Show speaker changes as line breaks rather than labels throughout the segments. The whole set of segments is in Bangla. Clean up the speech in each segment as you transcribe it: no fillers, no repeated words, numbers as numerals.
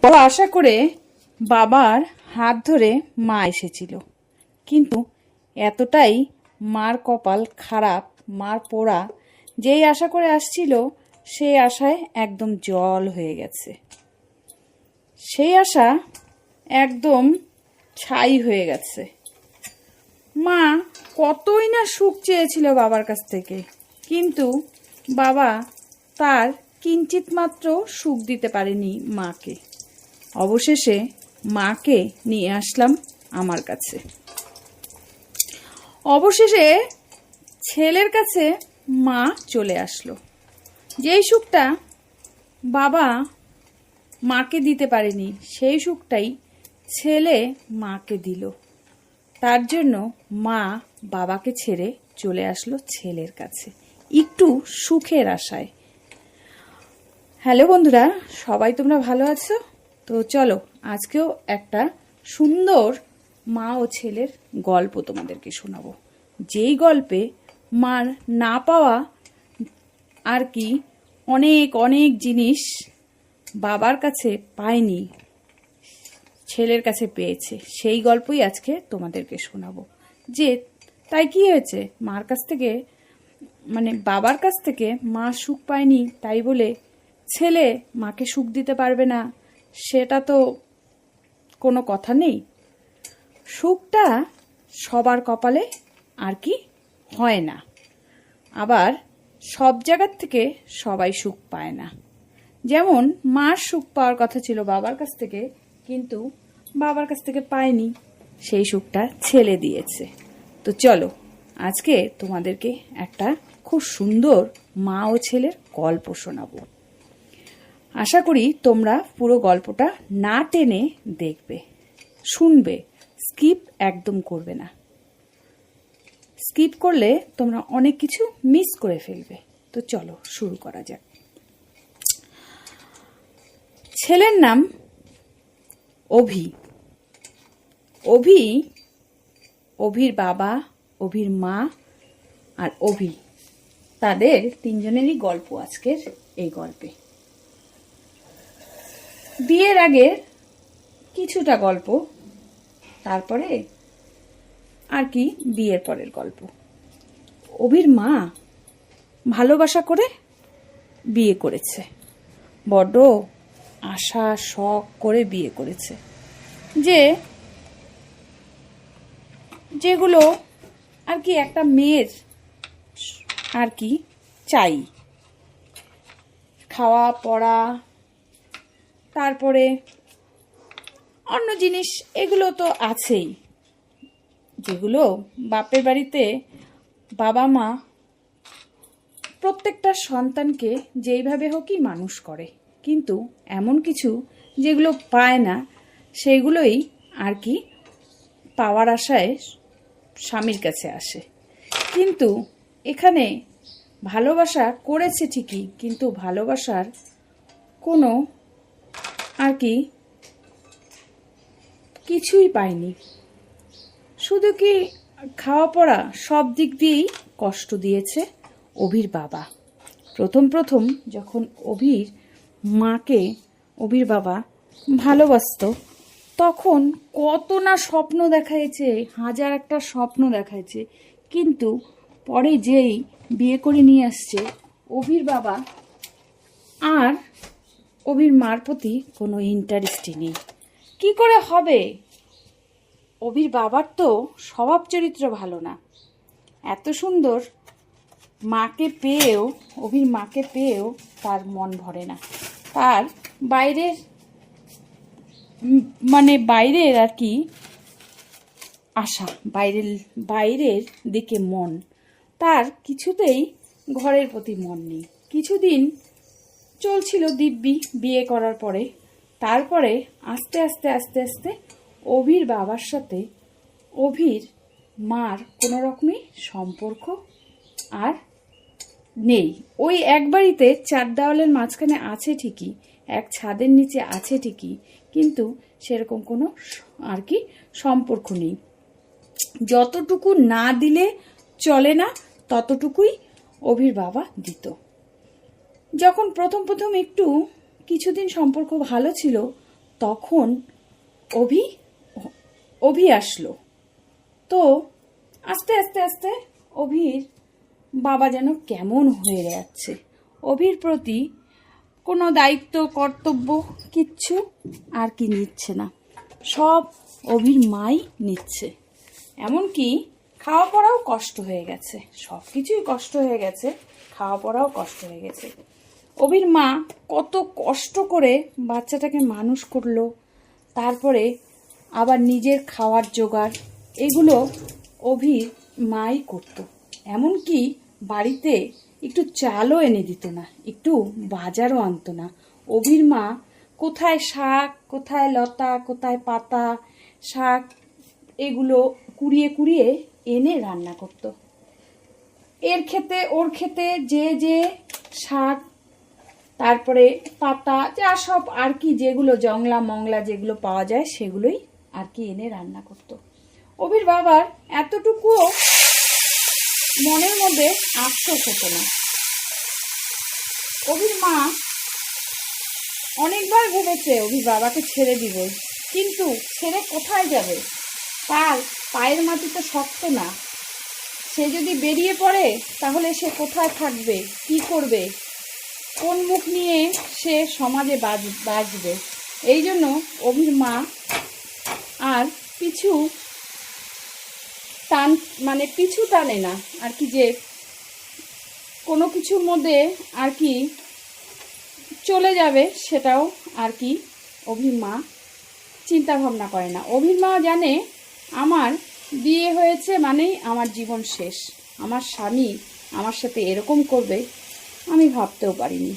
বড় আশা করে বাবার হাত ধরে মা এসেছিল, কিন্তু এতটাই মার কপাল খারাপ, মার পোড়া, যেই আশা করে আসছিল সেই আশায় একদম জল হয়ে গেছে। সেই আশা একদম ছাই হয়ে গেছে। মা কতই না সুখ চেয়েছিল বাবার কাছ থেকে, কিন্তু বাবা তার কিঞ্চিত মাত্র সুখ দিতে পারেনি মাকে। অবশেষে মাকে নিয়ে আসলাম আমার কাছে। অবশেষে ছেলের কাছে মা চলে আসলো। যেই সুখটা বাবা মাকে দিতে পারেনি, সেই সুখটাই ছেলে মাকে দিল। তার জন্য মা বাবাকে ছেড়ে চলে আসলো ছেলের কাছে, একটু সুখের আশায়। হ্যালো বন্ধুরা, সবাই তোমরা ভালো আছো? তো চলো আজকেও একটা সুন্দর মা ও ছেলের গল্প তোমাদেরকে শোনাবো। যেই গল্পে মার না পাওয়া আর কি অনেক অনেক জিনিস বাবার কাছে পায়নি, ছেলের কাছে পেয়েছে। সেই গল্পই আজকে তোমাদেরকে শোনাবো। যে তাই কি হয়েছে, মার কাছ থেকে বাবার কাছ থেকে মা সুখ পায়নি তাই বলে ছেলে মাকে সুখ দিতে পারবে না, সেটা তো কোনো কথা নেই। সুখটা সবার কপালে আর কি হয় না, আবার সব জায়গার থেকে সবাই সুখ পায় না। যেমন মার সুখ পাওয়ার কথা ছিল বাবার কাছ থেকে, কিন্তু বাবার কাছ থেকে পায়নি, সেই সুখটা ছেলে দিয়েছে। তো চলো আজকে তোমাদেরকে একটা খুব সুন্দর মা ও ছেলের গল্প শোনাবো। আশা করি তোমরা পুরো গল্পটা না টেনে দেখবে, শুনবে, স্কিপ একদম করবে না। স্কিপ করলে তোমরা অনেক কিছু মিস করে ফেলবে। তো চলো শুরু করা যাক। ছেলের নাম অভি। অভির বাবা, অভির মা আর অভি, তাদের তিনজনেরই গল্প আজকের এই গল্পে। বিয়ের আগে কিছুটা গল্প, তারপরে আর কি বিয়ের পরের গল্প। অভির মা ভালোবাসা করে বিয়ে করেছে, বড্ড আশা শখ করে বিয়ে করেছে, যেগুলো আর কি একটা মেয়ের আর কি চাই। খাওয়া পড়া, তারপরে অন্য জিনিস, এগুলো তো আছেই, যেগুলো বাপের বাড়িতে বাবা মা প্রত্যেকটা সন্তানকে যেইভাবে হোকই মানুষ করে, কিন্তু এমন কিছু যেগুলো পায় না, সেইগুলোই আর কি পাওয়ার আশায় স্বামীর কাছে আসে। কিন্তু এখানে ভালোবাসা করেছে ঠিকই, কিন্তু ভালোবাসার কোনো আর কি কিছুই পায়নি। শুধু কি খাওয়া পড়া সব দিক দিয়েই কষ্ট দিয়েছে অভির বাবা। প্রথম যখন অভির মাকে অভির বাবা ভালোবাসতো, তখন কত না স্বপ্ন দেখাইছে, হাজার একটা স্বপ্ন দেখাইছে, কিন্তু পরে যেই বিয়ে করে নিয়ে আসছে অভির বাবা, আর অভির মার প্রতি কোনো ইন্টারেস্টই নেই। কি করে হবে? অভির বাবার তো স্বভাব চরিত্র ভালো না। এত সুন্দর মাকে পেয়েও, অভির মাকে পেয়েও তার মন ভরে না। তার বাইরের বাইরের আর কি আশা, বাইরের দিকে মন, তার কিছুতেই ঘরের প্রতি মন নেই। কিছুদিন চলছিল দিব্যি বিয়ে করার পরে, তারপরে আস্তে আস্তে আস্তে আস্তে অভির বাবার সাথে অভির মার কোনো রকমই সম্পর্ক আর নেই। ওই এক বাড়িতে চার দেওয়ালের মাঝখানে আছে ঠিকই, এক ছাদের নিচে আছে ঠিকই, কিন্তু সেরকম কোনো আর কি সম্পর্ক নেই। যতটুকু না দিলে চলে না, ততটুকুই অভির বাবা দিত। যখন প্রথম একটু কিছুদিন সম্পর্ক ভালো ছিল, তখন অভি অভি আসলো। তো আস্তে আস্তে আস্তে অভির বাবা যেন কেমন হয়ে যাচ্ছে। অভির প্রতি কোনো দায়িত্ব কর্তব্য কিচ্ছু আর কি নিচ্ছে না, সব অভির মাই নিচ্ছে। এমনকি খাওয়া পড়াও কষ্ট হয়ে গেছে, সব কিছুই কষ্ট হয়ে গেছে, খাওয়া পড়াও কষ্ট হয়ে গেছে। অভির মা কত কষ্ট করে বাচ্চাটাকে মানুষ করলো, তারপরে আবার নিজের খাওয়ার জোগাড় এগুলো অভির মাই করতো। এমনকি বাড়িতে একটু চালও এনে দিত না, একটু বাজারও আনতো না। অভির মা কোথায় শাক, কোথায় লতা, কোথায় পাতা শাক এগুলো কুড়িয়ে কুড়িয়ে এনে রান্না করত। এর খেতে ওর খেতে যে যে শাক, তারপরে পাতা, যা সব আর কি যেগুলো জংলা মংলা যেগুলো পাওয়া যায় সেগুলোই আর কি এনে রান্না করত। অভির বাবার এতটুকুও মনের মধ্যে আফসোস হতো না। অভির মা অনেকবার ভেবেছে অভির বাবাকে ছেড়ে দিব, কিন্তু ছেড়ে কোথায় যাবে? তার পায়ের মাটি তো শক্ত না, সে যদি বেরিয়ে পড়ে তাহলে সে কোথায় থাকবে, কি করবে, কোন মুখ নিয়ে সে সমাজে বাঁচবে? এই জন্য অভির মা আর পিছু টানে না আর কি, যে কোনো কিছুর মধ্যে আর কি চলে যাবে সেটাও আর কি অভির মা চিন্তা ভাবনা করে না। অভির মা জানে আমার বিয়ে হয়েছে মানেই আমার জীবন শেষ, আমার স্বামী আমার সাথে এরকম করবে আমি ভাবতেও পারিনি।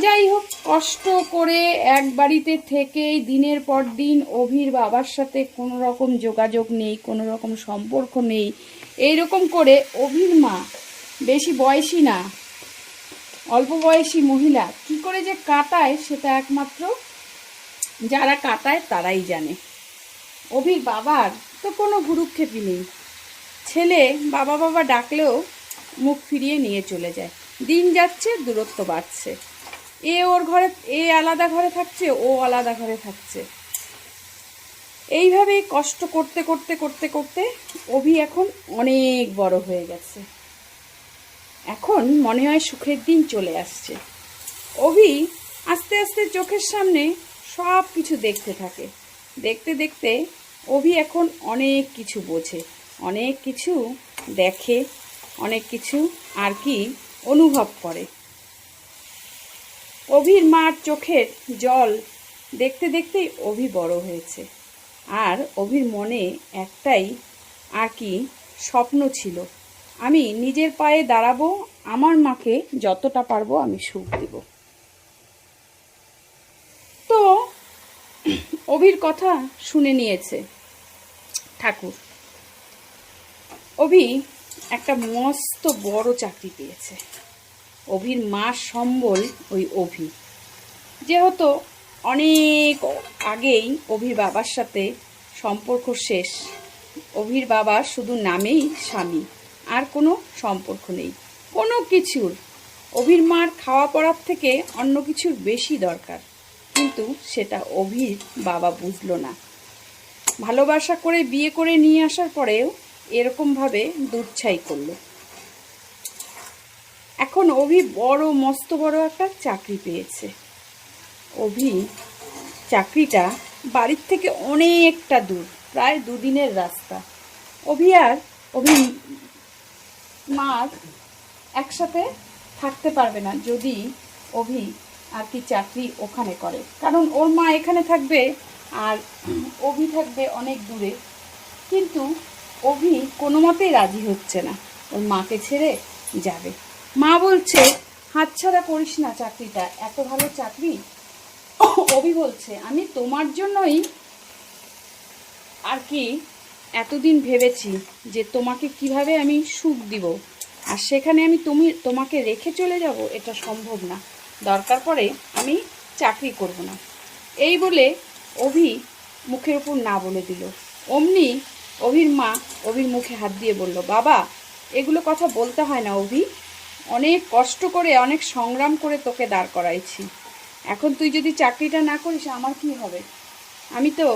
যাই হোক, কষ্ট করে এক বাড়িতে থেকেই দিনের পর দিন অভির বাবার সাথে কোনো রকম যোগাযোগ নেই, কোনো রকম সম্পর্ক নেই, এইরকম করে অভির মা বেশি বয়সী না, অল্প বয়সী মহিলা কি করে যে কাটায় সেটা একমাত্র যারা কাটায় তারাই জানে। অভির বাবার তো কোনো ভুরুক্ষেপই নেই, ছেলে বাবা বাবা ডাকলেও মুখ ফিরিয়ে নিয়ে চলে যায়। দিন যাচ্ছে, দূরত্ব বাড়ছে, ওর ঘরে আলাদা ঘরে থাকছে, ও আলাদা ঘরে থাকছে। এইভাবেই কষ্ট করতে করতে করতে করতে অভি এখন অনেক বড় হয়ে গেছে। এখন মনে হয় সুখের দিন চলে আসছে। অভি আস্তে আস্তে চোখের সামনে সব কিছু দেখতে থাকে। দেখতে দেখতে অভি এখন অনেক কিছু বোঝে, অনেক কিছু দেখে, অনেক কিছু আর কি অনুভব করে। অভির মার চোখের জল দেখতে দেখতেই অভি বড় হয়েছে। আর অভির মনে একটাই আর কি স্বপ্ন ছিল, আমি নিজের পায়ে দাঁড়াবো, আমার মাকে যতটা পারবো আমি সুখ দেব। তো অভির কথা শুনে নিয়েছে ঠাকুর। অভি একটা মস্ত বড় চাকরি পেয়েছে। অভির মা সম্বল ওই অভি, যেহেতু অনেক আগেই অভির বাবার সাথে সম্পর্ক শেষ। অভির বাবা শুধু নামেই স্বামী, আর কোনো সম্পর্ক নেই কোনো কিছুর। অভির মার খাওয়া পড়ার থেকে অন্য কিছুর বেশি দরকার, কিন্তু সেটা অভির বাবা বুঝলো না। ভালোবাসা করে বিয়ে করে নিয়ে আসার পরেও এরকমভাবে দুধছাই করলো। এখন অভি বড় মস্ত বড় একটা চাকরি পেয়েছে। অভি চাকরিটা বাড়ির থেকে অনেকটা দূর, প্রায় 2 দিনের রাস্তা। অভি আর অভি মার একসাথে থাকতে পারবে না যদি অভি আর কি চাকরি ওখানে করে, কারণ ওর মা এখানে থাকবে আর অভি থাকবে অনেক দূরে। কিন্তু অভি কোনো মতেই রাজি হচ্ছে না ওর মাকে ছেড়ে যাবে। মা বলছে হাতছাড়া করিস না চাকরিটা, এত ভালো চাকরি। অভি বলছে আমি তোমার জন্যই আর কি এতদিন ভেবেছি যে তোমাকে কিভাবে আমি সুখ দিব, আর সেখানে আমি তোমাকে রেখে চলে যাব, এটা সম্ভব না, দরকার পড়ে আমি চাকরি করব না। এই বলে অভি মুখের উপর না বলে দিল। অমনি অভির মা অভির মুখে হাত দিয়ে বলল, বাবা এগুলো কথা বলতে হয় না অভি, অনেক কষ্ট করে অনেক সংগ্রাম করে তোকে দাঁড় করাইছি, এখন তুই যদি চাকরিটা না করিস আমার কি হবে? আমি তো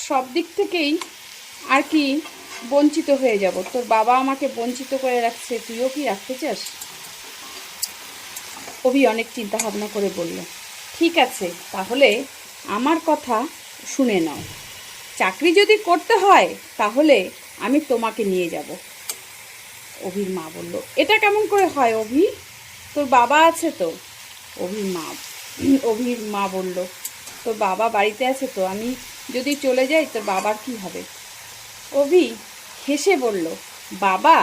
সব দিক থেকেই আর কি বঞ্চিত হয়ে যাব। তোর বাবা আমাকে বঞ্চিত করে রাখছে, তুইও কি রাখতে চাস? অভি অনেক চিন্তা ভাবনা করে বলল, ঠিক আছে, তাহলে আমার কথা শুনে নাও। চাকরি যদি করতে হয় তাহলে আমি তোমাকে নিয়ে যাব। অভির মা বলল, এটা কেমন করে হয় অভি? তোর বাবা আছে তো। অভির মা বলল, তোর বাবা বাড়িতে আছে তো, আমি যদি চলে যাই তোর বাবার কি হবে? অভি হেসে বলল, বাবা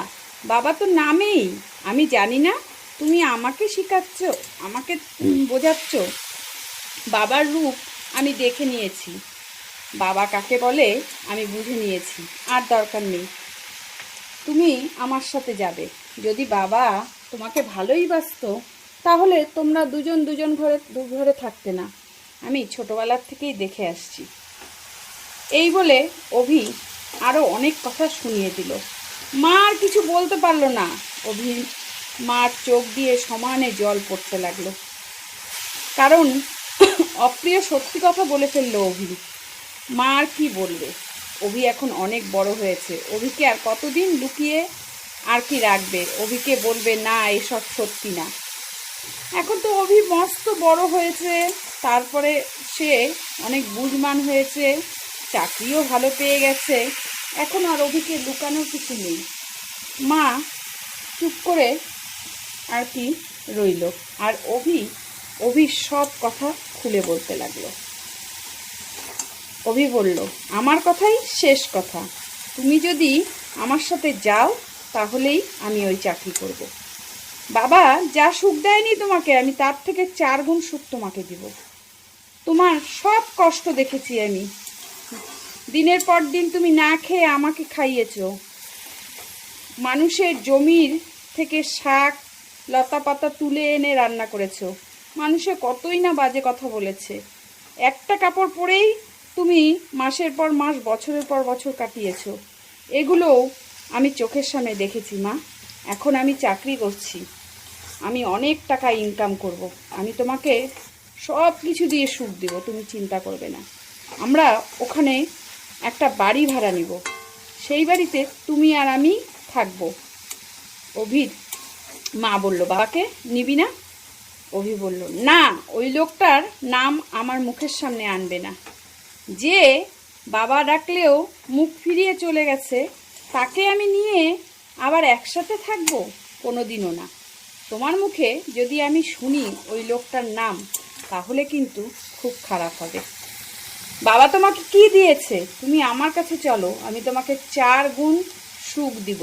বাবা তো নামেই, আমি জানি না, তুমি আমাকে শেখাচ্ছ, আমাকে বোঝাচ্ছ। বাবার রূপ আমি দেখে নিয়েছি, বাবা কাকে বলে আমি বুঝে নিয়েছি, আর দরকার নেই, তুমি আমার সাথে যাবে। যদি বাবা তোমাকে ভালোই বাসতো তাহলে তোমরা দুজন দু ঘরে থাকতে না, আমি ছোটবেলার থেকেই দেখে আসছি। এই বলে অভি আরও অনেক কথা শুনিয়ে দিল। মা আর কিছু বলতে পারল না। অভি মার চোখ দিয়ে সমানে জল পড়তে লাগলো, কারণ অপ্রিয় সত্যি কথা বলে ফেললো অভি। মা আর কি বলবে? অভি এখন অনেক বড় হয়েছে, অভিকে আর কতদিন লুকিয়ে আর কি রাখবে? অভিকে বলবে না এসব সত্যি না। এখন তো অভি মস্ত বড় হয়েছে, তারপরে সে অনেক বুঝমান হয়েছে, চাকরিও ভালো পেয়ে গেছে, এখন আর অভিকে লুকানোর কিছু নেই। মা চুপ করে আর কি রইল, আর অভির সব কথা খুলে বলতে লাগলো। অভি বলল, আমার কথাই শেষ কথা, তুমি যদি আমার সাথে যাও তাহলেই আমি ওই চাকরি করব। বাবা যা সুখ দেয়নি তোমাকে, আমি তার থেকে 4 গুণ সুখ তোমাকে দিব। তোমার সব কষ্ট দেখেছি আমি, দিনের পর দিন তুমি না খেয়ে আমাকে খাইয়েছো, মানুষের জমির থেকে শাক লতা পাতা তুলে এনে রান্না করেছো, মানুষে কতই না বাজে কথা বলেছে, একটা কাপড় পরেই তুমি মাসের পর মাস বছরের পর বছর কাটিয়েছো, এগুলোও আমি চোখের সামনে দেখেছি মা। এখন আমি চাকরি করছি, আমি অনেক টাকা ইনকাম করব, আমি তোমাকে সব কিছু দিয়ে সুখ দেব, তুমি চিন্তা করবে না। আমরা ওখানে একটা বাড়ি ভাড়া নিব, সেই বাড়িতে তুমি আর আমি থাকবো। অভির মা বলল, বাবাকে নিবি না? অভি বলল, না, ওই লোকটার নাম আমার মুখের সামনে আনবে না, যে বাবা ডাকলেও মুখ ফিরিয়ে চলে গেছে, তাকে আমি নিয়ে আবার একসাথে থাকবো? কোনোদিনও না। তোমার মুখে যদি আমি শুনি ওই লোকটার নাম, তাহলে কিন্তু খুব খারাপ হবে। বাবা তোমাকে কি দিয়েছে? তুমি আমার কাছে চলো, আমি তোমাকে 4 গুণ সুখ দিব।